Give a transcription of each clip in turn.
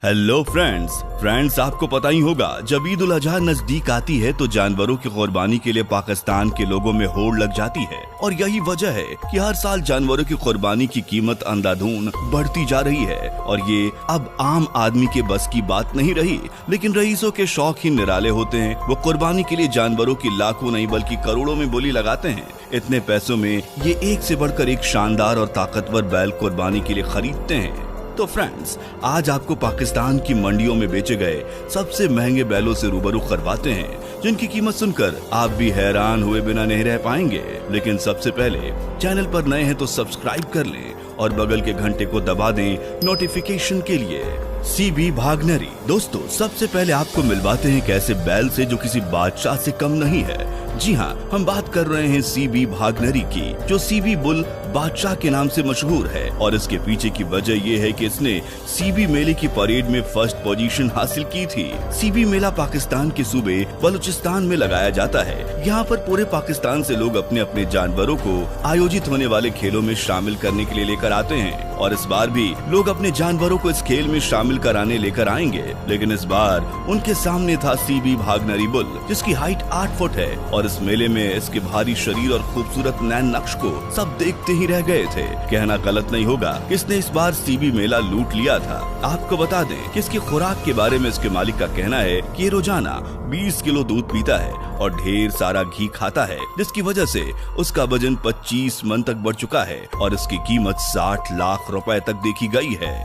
Hello friends आपको पता ही होगा जब ईद उल अजहा नजदीक आती है तो जानवरों की कुर्बानी के लिए पाकिस्तान के लोगों में होड़ लग जाती है। और यही वजह है कि हर साल जानवरों की कुर्बानी की कीमत अंधाधुंध बढ़ती जा रही है। और ये अब आम आदमी के बस की बात नहीं रही, लेकिन रईसों के शौक ही निराले होते हैं। वो कुर्बानी के लिए जानवरों की लाखों नहीं बल्कि करोड़ों में बोली लगाते हैं। इतने पैसों में ये एक से बढ़कर एक शानदार और ताकतवर बैल कुर्बानी के लिए खरीदते हैं। तो फ्रेंड्स, आज आपको पाकिस्तान की मंडियों में बेचे गए सबसे महंगे बैलों से रूबरू करवाते हैं, जिनकी कीमत सुनकर आप भी हैरान हुए बिना नहीं रह पाएंगे। लेकिन सबसे पहले चैनल पर नए हैं तो सब्सक्राइब कर लें और बगल के घंटे को दबा दें नोटिफिकेशन के लिए। सीबी भागनरी दोस्तों, सबसे पहले आपको मिलवाते हैं कैसे बैल से जो किसी बादशाह से कम नहीं है। जी हाँ, हम बात कर रहे हैं सीबी भागनरी की, जो सीबी बुल बादशाह के नाम से मशहूर है। और इसके पीछे की वजह ये है कि इसने सीबी मेले की परेड में फर्स्ट पोजीशन हासिल की थी। सीबी मेला पाकिस्तान के सूबे बलूचिस्तान में लगाया जाता है। यहाँ पर पूरे पाकिस्तान से लोग अपने अपने जानवरों को आयोजित होने वाले खेलों में शामिल करने के लिए लेकर आते हैं। और इस बार भी लोग अपने जानवरों को इस खेल में शामिल कराने लेकर आएंगे। लेकिन इस बार उनके सामने था सीबी भागनरी बुल, जिसकी हाइट 8 फुट है। और इस मेले में इसके भारी शरीर और खूबसूरत नैन नक्श को सब देखते ही रह गए थे। कहना गलत नहीं होगा कि इसने इस बार सीबी मेला लूट लिया था। आपको बता दें कि इसकी खुराक के बारे में इसके मालिक का कहना है कि ये रोजाना 20 किलो दूध पीता है और ढेर सारा घी खाता है, जिसकी वजह से उसका वजन 25 मन तक बढ़ चुका है और इसकी कीमत 60 लाख रुपए तक देखी गई है।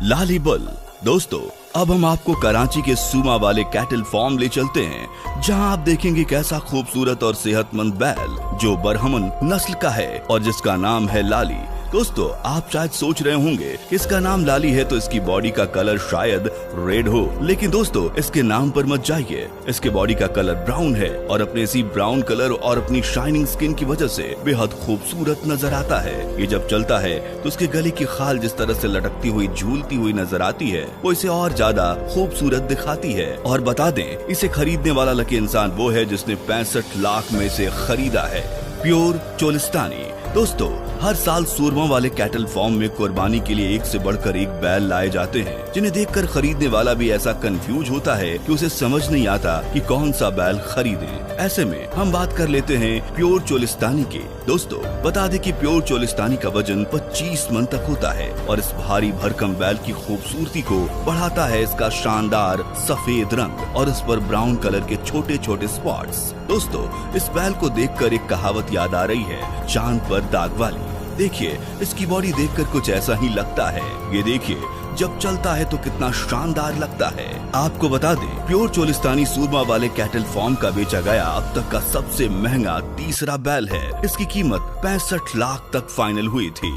लाली बुल दोस्तों, अब हम आपको कराची के सूमा वाले कैटल फार्म ले चलते हैं, जहां आप देखेंगे कैसा खूबसूरत और सेहतमंद बैल जो बरहमन नस्ल का है और जिसका नाम है लाली। दोस्तों, आप शायद सोच रहे होंगे कि इसका नाम लाली है तो इसकी बॉडी का कलर शायद रेड हो, लेकिन दोस्तों इसके नाम पर मत जाइए। इसके बॉडी का कलर ब्राउन है और अपने इसी ब्राउन कलर और अपनी शाइनिंग स्किन की वजह से बेहद खूबसूरत नजर आता है। ये जब चलता है तो उसके गले की खाल जिस तरह से लटकती हुई झूलती हुई नजर आती है, वो इसे और ज्यादा खूबसूरत दिखाती है। और बता दें, इसे खरीदने वाला लकी इंसान वो है जिसने 65 लाख में से खरीदा है। प्योर चोलिस्तानी दोस्तों, हर साल सूरमा वाले कैटल फार्म में कुर्बानी के लिए एक से बढ़कर एक बैल लाए जाते हैं, जिन्हें देखकर खरीदने वाला भी ऐसा कंफ्यूज होता है कि उसे समझ नहीं आता कि कौन सा बैल खरीदें। ऐसे में हम बात कर लेते हैं प्योर चोलिस्तानी की। दोस्तों, बता दें कि प्योर चोलिस्तानी का वजन 25 मन तक होता है और इस भारी भरकम बैल की खूबसूरती को बढ़ाता है इसका शानदार सफेद रंग और इस पर ब्राउन कलर के छोटे छोटे स्पॉट्स। दोस्तों, इस बैल को देखकर एक कहावत याद आ रही है, चांद पर दाग वाली। देखिए, इसकी बॉडी देखकर कुछ ऐसा ही लगता है। ये देखिए, जब चलता है तो कितना शानदार लगता है। आपको बता दें, प्योर चोलिस्तानी सूरमा वाले कैटल फार्म का बेचा गया अब तक का सबसे महंगा तीसरा बैल है। इसकी कीमत 65 लाख तक फाइनल हुई थी।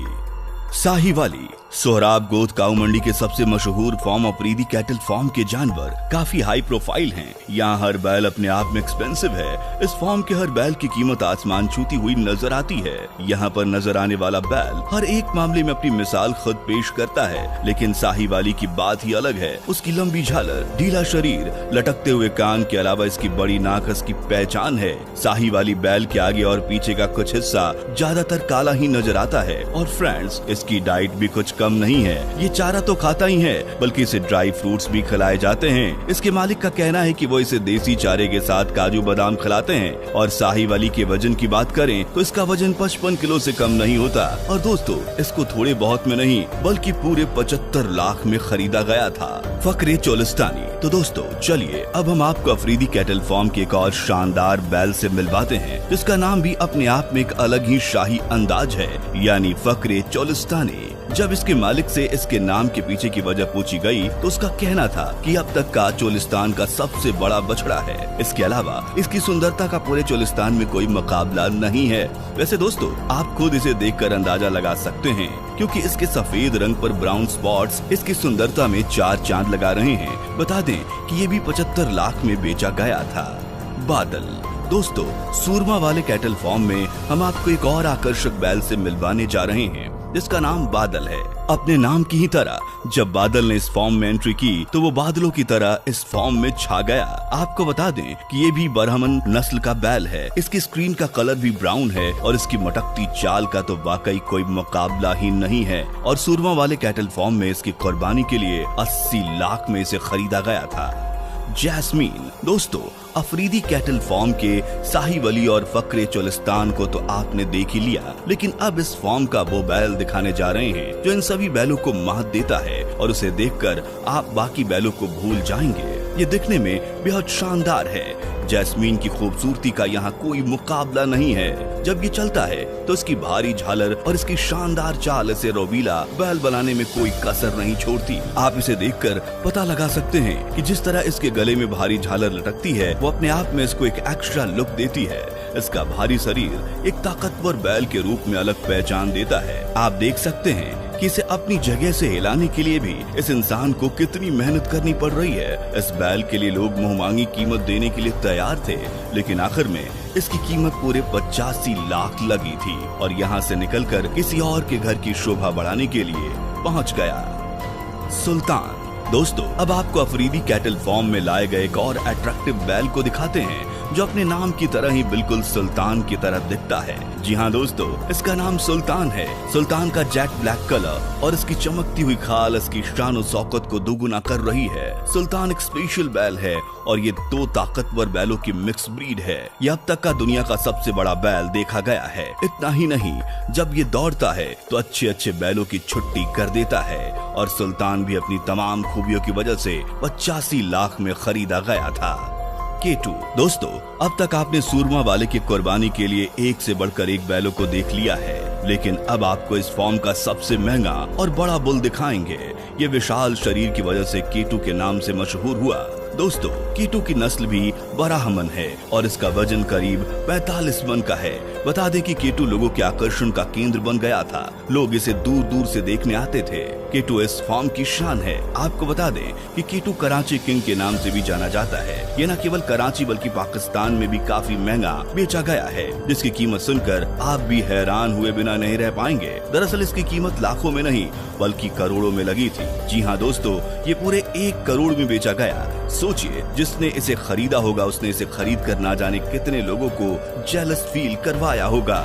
साहिवाली सोहराब गोद काऊ मंडी के सबसे मशहूर फार्म अफरीदी कैटल फार्म के जानवर काफी हाई प्रोफाइल हैं। यहाँ हर बैल अपने आप में एक्सपेंसिव है। इस फार्म के हर बैल की कीमत आसमान छूती हुई नजर आती है। यहाँ पर नजर आने वाला बैल हर एक मामले में अपनी मिसाल खुद पेश करता है। लेकिन साहिवाली की बात ही अलग है। उसकी लंबी झालर, ढीला शरीर, लटकते हुए कान के अलावा इसकी बड़ी नाक इसकी पहचान है। साहिवाली बैल के आगे और पीछे का कुछ हिस्सा ज्यादातर काला ही नजर आता है। और फ्रेंड्स, इसकी डाइट भी कुछ कम नहीं है। ये चारा तो खाता ही है, बल्कि इसे ड्राई फ्रूट्स भी खिलाए जाते हैं। इसके मालिक का कहना है कि वो इसे देसी चारे के साथ काजू बादाम खिलाते हैं। और साहिवाली के वजन की बात करें तो इसका वजन 55 किलो से कम नहीं होता। और दोस्तों, इसको थोड़े बहुत में नहीं बल्कि पूरे 75 लाख में खरीदा गया था। फकरे चोलिस्तानी तो दोस्तों, चलिए अब हम आपको अफरीदी कैटल फार्म के एक और शानदार बैल से मिलवाते हैं, जिसका नाम भी अपने आप में एक अलग ही शाही अंदाज है, यानी फकरे चोलिस्तानी। जब इसके मालिक से इसके नाम के पीछे की वजह पूछी गई तो उसका कहना था कि अब तक का चोलिस्तान का सबसे बड़ा बछड़ा है। इसके अलावा इसकी सुंदरता का पूरे चोलिस्तान में कोई मुकाबला नहीं है। वैसे दोस्तों, आप खुद इसे देखकर अंदाजा लगा सकते हैं, क्योंकि इसके सफेद रंग पर ब्राउन स्पॉट्स इसकी सुंदरता में 4 चांद लगा रहे हैं। बता दें कि ये भी 75 लाख में बेचा गया था। बादल दोस्तों, सूरमा वाले कैटल फार्म में हम आपको एक और आकर्षक बैल से मिलवाने जा रहे हैं। जिसका नाम बादल है। अपने नाम की ही तरह जब बादल ने इस फॉर्म में एंट्री की तो वो बादलों की तरह इस फॉर्म में छा गया। आपको बता दें कि ये भी बरहमन नस्ल का बैल है। इसकी स्क्रीन का कलर भी ब्राउन है और इसकी मटकती चाल का तो वाकई कोई मुकाबला ही नहीं है। और सूरमा वाले कैटल फॉर्म में इसकी कुर्बानी के लिए 80 लाख में इसे खरीदा गया था। जैस्मीन दोस्तों, अफरीदी कैटल फॉर्म के साहिब अली और फकरे चोलिस्तान को तो आपने देख ही लिया, लेकिन अब इस फॉर्म का वो बैल दिखाने जा रहे हैं जो इन सभी बैलों को मात देता है और उसे देखकर आप बाकी बैलों को भूल जाएंगे। ये दिखने में बेहद शानदार है। जैस्मीन की खूबसूरती का यहाँ कोई मुकाबला नहीं है। जब ये चलता है तो इसकी भारी झालर और इसकी शानदार चाल इसे रोबीला बैल बनाने में कोई कसर नहीं छोड़ती। आप इसे देखकर पता लगा सकते हैं कि जिस तरह इसके गले में भारी झालर लटकती है वो अपने आप में इसको एक एक्स्ट्रा लुक देती है। इसका भारी शरीर एक ताकतवर बैल के रूप में अलग पहचान देता है। आप देख सकते हैं कि इसे अपनी जगह से हिलाने के लिए भी इस इंसान को कितनी मेहनत करनी पड़ रही है। इस बैल के लिए लोग मुंहमांगी कीमत देने के लिए तैयार थे, लेकिन आखिर में इसकी कीमत पूरे 85 लाख लगी थी और यहाँ से निकलकर किसी और के घर की शोभा बढ़ाने के लिए पहुँच गया। सुल्तान दोस्तों, अब आपको अफरीदी कैटल फॉर्म में लाए गए एक और अट्रैक्टिव बैल को दिखाते हैं जो अपने नाम की तरह ही बिल्कुल सुल्तान की तरह दिखता है। जी हाँ दोस्तों, इसका नाम सुल्तान है। सुल्तान का जेट ब्लैक कलर और इसकी चमकती हुई खाल इसकी शान और शौकत को दोगुना कर रही है। सुल्तान एक स्पेशल बैल है और ये 2 ताकतवर बैलों की मिक्स ब्रीड है। ये अब तक का दुनिया का सबसे बड़ा बैल देखा गया है। इतना ही नहीं, जब ये दौड़ता है तो अच्छे अच्छे बैलों की छुट्टी कर देता है और सुल्तान भी अपनी तमाम खूबियों की वजह से 85 लाख में खरीदा गया था। K2 दोस्तों, अब तक आपने सूरमा वाले की कुर्बानी के लिए एक से बढ़कर एक बैलों को देख लिया है, लेकिन अब आपको इस फॉर्म का सबसे महंगा और बड़ा बुल दिखाएंगे। ये विशाल शरीर की वजह से K2 के नाम से मशहूर हुआ। दोस्तों, K2 की नस्ल भी बराहमन है और इसका वजन करीब 45 मन का है। बता दें कि K2 लोगों के आकर्षण का केंद्र बन गया था। लोग इसे दूर दूर से देखने आते थे। K2 इस फॉर्म की शान है। आपको बता दें कि K2 कराची किंग के नाम से भी जाना जाता है। ये न केवल कराची बल्कि पाकिस्तान में भी काफी महंगा बेचा गया है, जिसकी कीमत सुनकर आप भी हैरान हुए बिना नहीं रह पाएंगे। दरअसल इसकी कीमत लाखों में नहीं बल्कि करोड़ों में लगी थी। जी हाँ दोस्तों, ये पूरे 1 करोड़ में बेचा गया। सोचिए, जिसने इसे खरीदा होगा उसने इसे खरीद कर ना जाने कितने लोगों को जेलस फील करवाया होगा।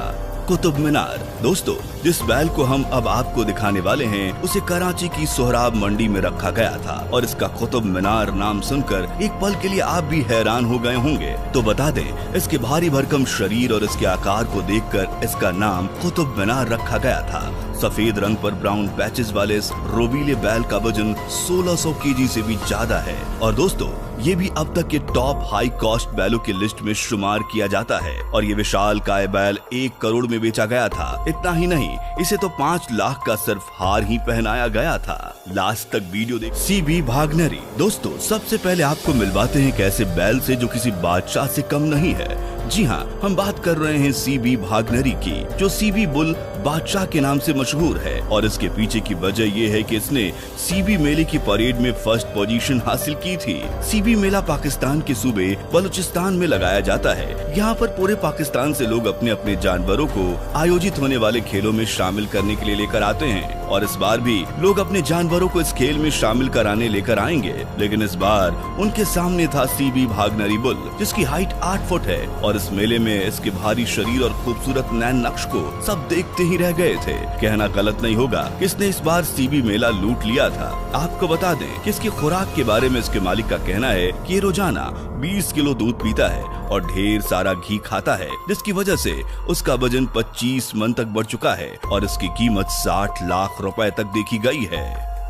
कुतुब मीनार दोस्तों, जिस बैल को हम अब आपको दिखाने वाले हैं उसे कराची की सोहराब मंडी में रखा गया था और इसका कुतुब मीनार नाम सुनकर एक पल के लिए आप भी हैरान हो गए होंगे। तो बता दें, इसके भारी भरकम शरीर और इसके आकार को देखकर इसका नाम कुतुब मीनार रखा गया था। सफेद रंग पर ब्राउन पैचेस वाले इस रोबीले बैल का वजन 1600 केजी से भी ज्यादा है और दोस्तों ये भी अब तक के टॉप हाई कॉस्ट बैलों की लिस्ट में शुमार किया जाता है। और ये विशाल काय बैल 1 करोड़ में बेचा गया था। इतना ही नहीं, इसे तो 5 लाख का सिर्फ हार ही पहनाया गया था। लास्ट तक वीडियो देख। सीबी भागनरी दोस्तों, सबसे पहले आपको मिलवाते हैं एक ऐसे बैल से जो किसी बादशाह से कम नहीं है। जी हाँ, हम बात कर रहे हैं सीबी भागनरी की, जो सीबी बुल बादशाह के नाम से मशहूर है। और इसके पीछे की वजह ये है कि इसने सीबी मेले की परेड में फर्स्ट पोजीशन हासिल की थी। सीबी मेला पाकिस्तान के सूबे बलूचिस्तान में लगाया जाता है। यहाँ पर पूरे पाकिस्तान से लोग अपने अपने जानवरों को आयोजित होने वाले खेलों में शामिल करने के लिए लेकर आते हैं और इस बार भी लोग अपने जानवरों को इस खेल में शामिल कराने लेकर आएंगे। लेकिन इस बार उनके सामने था सीबी भागनरी बुल, जिसकी हाइट 8 फुट है और इस मेले में इसके भारी शरीर और खूबसूरत नैन नक्श को सब देखते ही रह गए थे। कहना गलत नहीं होगा कि इसने इस बार सीबी मेला लूट लिया था। आपको बता दें कि इसकी खुराक के बारे में इसके मालिक का कहना है कि ये रोजाना 20 किलो दूध पीता है और ढेर सारा घी खाता है, जिसकी वजह से उसका वजन 25 मन तक बढ़ चुका है और इसकी कीमत 60 लाख रुपए तक देखी गई है।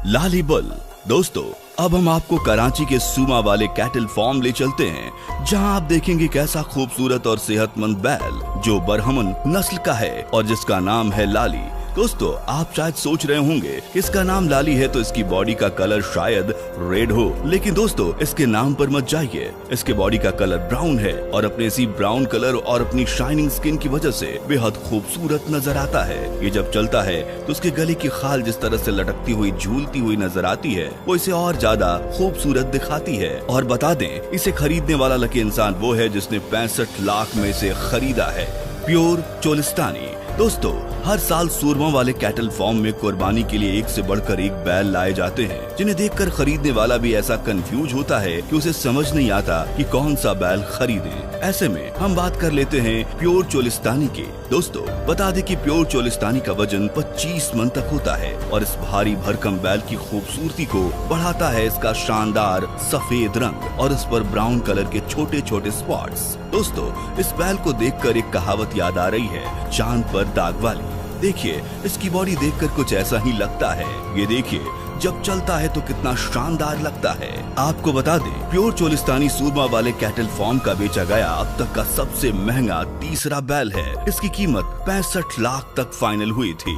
लाली बुल दोस्तों, अब हम आपको कराची के सूमा वाले कैटल फार्म ले चलते हैं, जहां आप देखेंगे कैसा खूबसूरत और सेहतमंद बैल जो बरहमन नस्ल का है और जिसका नाम है लाली। दोस्तों, आप शायद सोच रहे होंगे इसका नाम लाली है तो इसकी बॉडी का कलर शायद रेड हो, लेकिन दोस्तों इसके नाम पर मत जाइए। इसके बॉडी का कलर ब्राउन है और अपने इसी ब्राउन कलर और अपनी शाइनिंग स्किन की वजह से बेहद खूबसूरत नजर आता है। ये जब चलता है तो उसके गले की खाल जिस तरह से लटकती हुई झूलती हुई नजर आती है वो इसे और ज्यादा खूबसूरत दिखाती है। और बता दें, इसे खरीदने वाला लकी इंसान वो है जिसने 65 लाख में इसे खरीदा है। प्योर चोलिस्तानी दोस्तों, हर साल सूरमा वाले कैटल फार्म में कुर्बानी के लिए एक से बढ़कर एक बैल लाए जाते हैं, जिन्हें देखकर खरीदने वाला भी ऐसा कंफ्यूज होता है कि उसे समझ नहीं आता कि कौन सा बैल खरीदें। ऐसे में हम बात कर लेते हैं प्योर चोलिस्तानी के। दोस्तों, बता दें कि प्योर चोलिस्तानी का वजन 25 मन तक होता है और इस भारी भरकम बैल की खूबसूरती को बढ़ाता है इसका शानदार सफेद रंग और इस पर ब्राउन कलर के छोटे छोटे स्पॉट्स। दोस्तों, इस बैल को देखकर एक कहावत याद आ रही है, चांद पर दाग वाली। देखिए, इसकी बॉडी देखकर कुछ ऐसा ही लगता है। ये देखिए, जब चलता है तो कितना शानदार लगता है। आपको बता दें, प्योर चोलिस्तानी सूरमा वाले कैटल फार्म का बेचा गया अब तक का सबसे महंगा तीसरा बैल है। इसकी कीमत 65 लाख तक फाइनल हुई थी।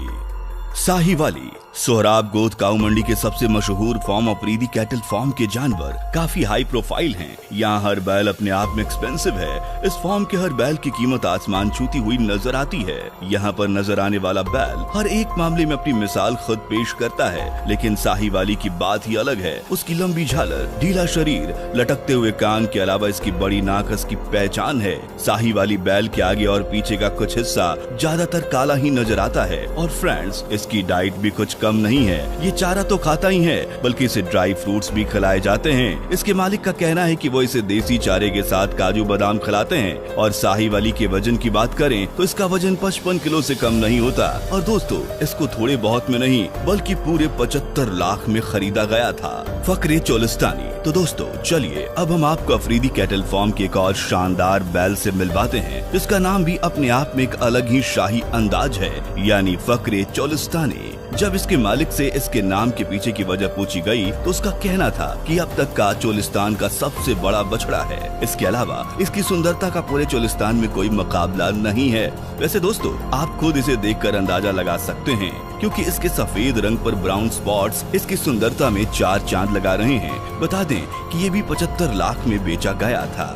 साहिवाली सोहराब गोद काऊ मंडी के सबसे मशहूर फॉर्म अफरीदी कैटल फार्म के जानवर काफी हाई प्रोफाइल हैं। यहाँ हर बैल अपने आप में एक्सपेंसिव है। इस फार्म के हर बैल की कीमत आसमान छूती हुई नजर आती है। यहाँ पर नजर आने वाला बैल हर एक मामले में अपनी मिसाल खुद पेश करता है, लेकिन साहिवाली की बात ही अलग है। उसकी लंबी झालर, ढीला शरीर, लटकते हुए कान के अलावा इसकी बड़ी नाक इसकी पहचान है। साहिवाली बैल के आगे और पीछे का कुछ हिस्सा ज्यादातर काला ही नजर आता है। और फ्रेंड्स, इसकी डाइट भी कुछ कम नहीं है। ये चारा तो खाता ही है, बल्कि इसे ड्राई फ्रूट्स भी खिलाए जाते हैं। इसके मालिक का कहना है कि वो इसे देसी चारे के साथ काजू बादाम खिलाते हैं। और साहिवाली के वजन की बात करें तो इसका वजन 55 किलो से कम नहीं होता। और दोस्तों, इसको थोड़े बहुत में नहीं बल्कि पूरे 75 लाख में खरीदा गया था। फकरे चोलिस्तानी। तो दोस्तों, चलिए अब हम आपको अफरीदी कैटल फार्म के एक और शानदार बैल से मिलवाते हैं, जिसका नाम भी अपने आप में एक अलग ही शाही अंदाज है, यानी फकरे चोलिस्तानी। जब इसके मालिक से इसके नाम के पीछे की वजह पूछी गई तो उसका कहना था कि अब तक का चोलिस्तान का सबसे बड़ा बछड़ा है। इसके अलावा इसकी सुंदरता का पूरे चोलिस्तान में कोई मुकाबला नहीं है। वैसे दोस्तों, आप खुद इसे देखकर अंदाजा लगा सकते हैं, क्योंकि इसके सफेद रंग पर ब्राउन स्पॉट्स इसकी सुंदरता में 4 चांद लगा रहे हैं। बता दें कि ये भी 75 लाख में बेचा गया था।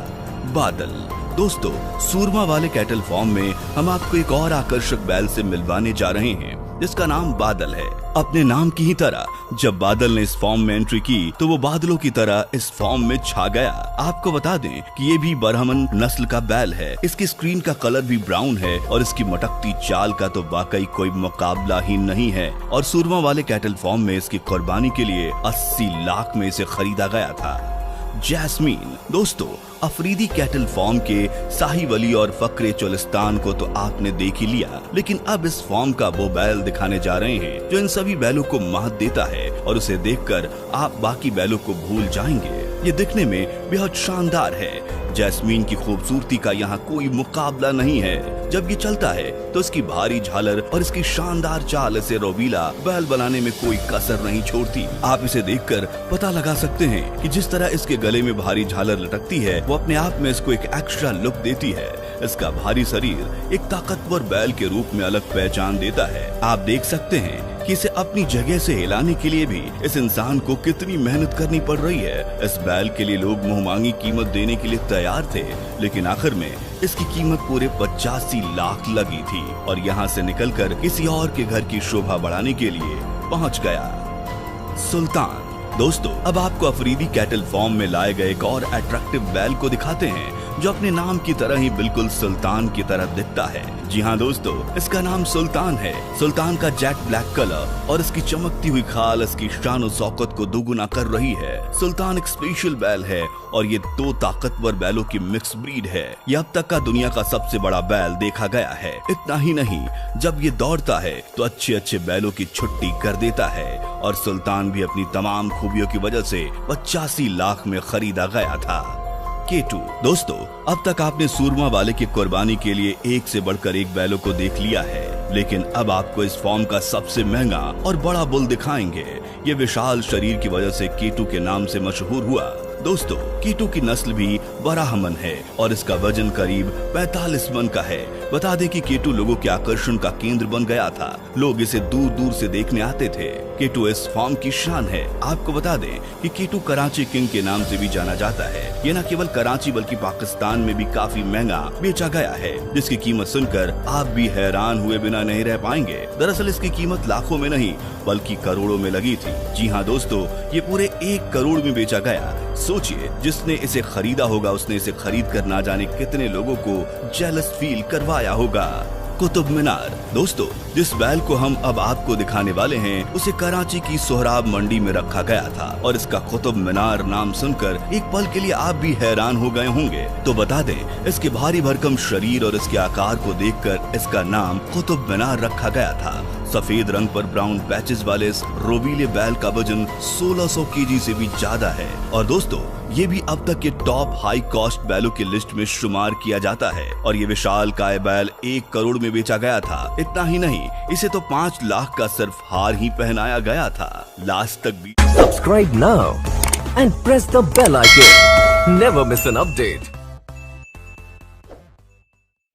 बादल। दोस्तों, सूरमा वाले कैटल फार्म में हम आपको एक और आकर्षक बैल से मिलवाने जा रहे हैं, जिसका नाम बादल है। अपने नाम की ही तरह जब बादल ने इस फॉर्म में एंट्री की तो वो बादलों की तरह इस फॉर्म में छा गया। आपको बता दें कि ये भी बरहमन नस्ल का बैल है। इसकी स्क्रीन का कलर भी ब्राउन है और इसकी मटकती चाल का तो वाकई कोई मुकाबला ही नहीं है। और सूरमा वाले कैटल फार्म में इसकी कुर्बानी के लिए 80 लाख में इसे खरीदा गया था। जैस्मीन। दोस्तों, अफरीदी कैटल फार्म के साहिवाली और फकरे चोलिस्तान को तो आपने देख ही लिया, लेकिन अब इस फार्म का वो बैल दिखाने जा रहे हैं जो इन सभी बैलों को मात देता है और उसे देखकर आप बाकी बैलों को भूल जाएंगे। ये दिखने में बेहद शानदार है। जैस्मीन की खूबसूरती का यहाँ कोई मुकाबला नहीं है। जब ये चलता है तो इसकी भारी झालर और इसकी शानदार चाल इसे रोबीला बैल बनाने में कोई कसर नहीं छोड़ती। आप इसे देखकर पता लगा सकते हैं कि जिस तरह इसके गले में भारी झालर लटकती है, वो अपने आप में इसको एक एक्स्ट्रा लुक देती है। इसका भारी शरीर एक ताकतवर बैल के रूप में अलग पहचान देता है। आप देख सकते हैं कि इसे अपनी जगह से हिलाने के लिए भी इस इंसान को कितनी मेहनत करनी पड़ रही है। इस बैल के लिए लोग मुंहमांगी कीमत देने के लिए तैयार थे, लेकिन आखिर में इसकी कीमत पूरे 85 लाख लगी थी और यहाँ से निकलकर किसी और के घर की शोभा बढ़ाने के लिए पहुँच गया। सुल्तान। दोस्तों, अब आपको अफरीदी कैटल फार्म में लाए गए एक और अट्रैक्टिव बैल को दिखाते हैं, जो अपने नाम की तरह ही बिल्कुल सुल्तान की तरह दिखता है। जी हाँ दोस्तों, इसका नाम सुल्तान है। सुल्तान का जेट ब्लैक कलर और इसकी चमकती हुई खाल इसकी शान और शौकत को दोगुना कर रही है। सुल्तान एक स्पेशल बैल है और ये 2 ताकतवर बैलों की मिक्स ब्रीड है। ये अब तक का दुनिया का सबसे बड़ा बैल देखा गया है। इतना ही नहीं, जब ये दौड़ता है तो अच्छे अच्छे बैलों की छुट्टी कर देता है। और सुल्तान भी अपनी तमाम खूबियों की वजह से 85 लाख में खरीदा गया था। K2। दोस्तों, अब तक आपने सूरमा वाले की कुर्बानी के लिए एक से बढ़कर एक बैलों को देख लिया है, लेकिन अब आपको इस फॉर्म का सबसे महंगा और बड़ा बुल दिखाएंगे। ये विशाल शरीर की वजह से K2 के नाम से मशहूर हुआ। दोस्तों, K2 की नस्ल भी बराहमन है और इसका वजन करीब 45 मन का है। बता दें कि K2 लोगों के आकर्षण का केंद्र बन गया था। लोग इसे दूर दूर से देखने आते थे। K2 इस फार्म की शान है। आपको बता दें कि K2 कराची किंग के नाम से भी जाना जाता है। ये न केवल कराची बल्कि पाकिस्तान में भी काफी महंगा बेचा गया है, जिसकी कीमत सुनकर आप भी हैरान हुए बिना नहीं रह पाएंगे। दरअसल इसकी कीमत लाखों में नहीं बल्कि करोड़ों में लगी थी। जी हाँ दोस्तों, ये पूरे 1 करोड़ में बेचा गया। सोचिए, जिसने इसे खरीदा होगा उसने इसे खरीद कर ना जाने कितने लोगों को जेलस फील करवाया होगा। कुतुब मीनार। दोस्तों, जिस बैल को हम अब आपको दिखाने वाले हैं उसे कराची की सोहराब मंडी में रखा गया था और इसका कुतुब मीनार नाम सुनकर एक पल के लिए आप भी हैरान हो गए होंगे। तो बता दें, इसके भारी भरकम शरीर और इसके आकार को देखकर इसका नाम कुतुब मीनार रखा गया था। सफेद रंग पर ब्राउन पैचेस वाले इस रोबीले बैल का वजन 1600 केजी से भी ज्यादा है और दोस्तों ये भी अब तक के टॉप हाई कॉस्ट बैलों की लिस्ट में शुमार किया जाता है और ये विशाल काय बैल 1 करोड़ में बेचा गया था। इतना ही नहीं, इसे तो 5 लाख का सिर्फ हार ही पहनाया गया था। लास्ट तक भी subscribe now and press the bell icon, never miss an update.